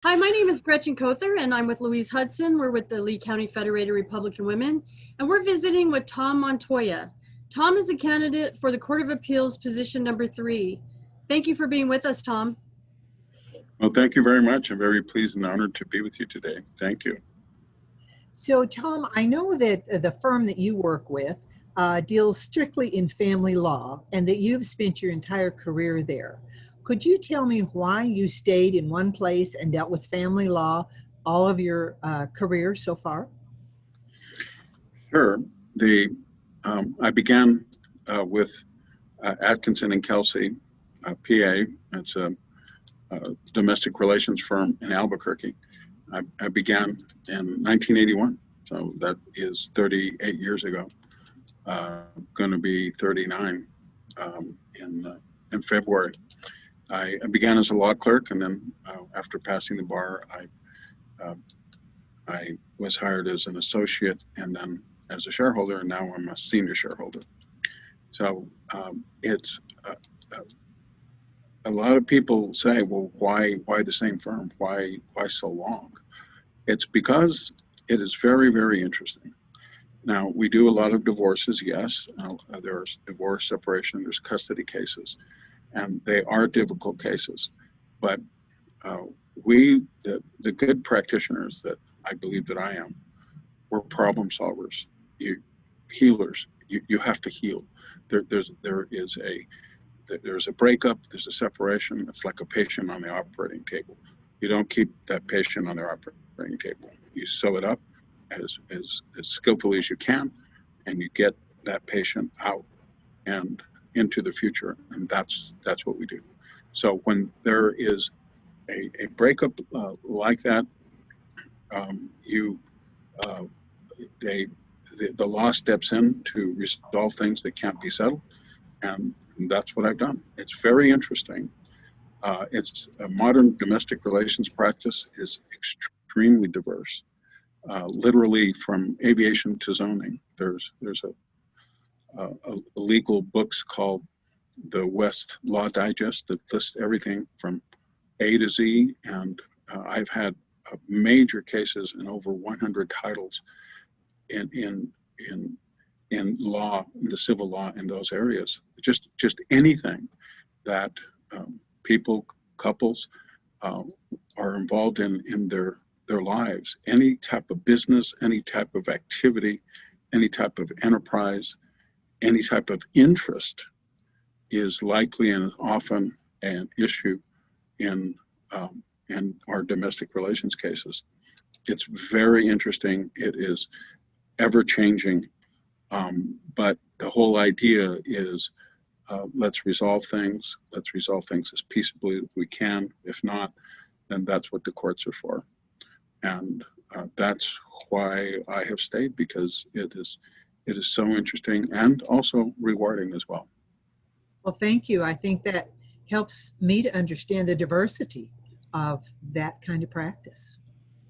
Hi, my name is Gretchen Kother, and I'm with Louise Hudson. We're with the Lee County Federated Republican Women, and we're visiting with Tom Montoya. Tom is a candidate for the Court of Appeals position number 3. Thank you for being with us, Tom. Well, thank you very much. I'm very pleased and honored to be with you today. Thank you. So, Tom, I know that the firm that you work with deals strictly in family law and that you've spent your entire career there. Could you tell me why you stayed in one place and dealt with family law all of your career so far? Sure. I began with Atkinson and Kelsey, PA. It's a domestic relations firm in Albuquerque. I began in 1981, so that is 38 years ago. Going to be 39 in February. I began as a law clerk, and then after passing the bar, I was hired as an associate and then as a shareholder, and now I'm a senior shareholder. So it's a lot of people say, well, why the same firm? Why so long? It's because it is very, very interesting. Now, we do a lot of divorces, yes. There's divorce, separation, there's custody cases, and they are difficult cases. But the good practitioners that I believe that I am, we're problem solvers, healers. You have to heal. There's a breakup, there's a separation. It's like a patient on the operating table. You don't keep that patient on the operating table. You sew it up as skillfully as you can, and you get that patient out and into the future, and that's what we do. So when there is a breakup like that, the law steps in to resolve things that can't be settled, and that's what I've done. It's very interesting. It's a modern domestic relations practice is extremely diverse. Literally from aviation to zoning. There's a legal books called the West Law Digest that lists everything from A to Z, and I've had major cases in over 100 titles in law, in the civil law in those areas. Just anything that couples are involved in their lives, any type of business, any type of activity, any type of enterprise, any type of interest is likely and often an issue in our domestic relations cases. It's very interesting. It is ever changing, but the whole idea is let's resolve things. Let's resolve things as peaceably as we can. If not, then that's what the courts are for. And that's why I have stayed, because it is so interesting and also rewarding as well. Well, thank you. I think that helps me to understand the diversity of that kind of practice.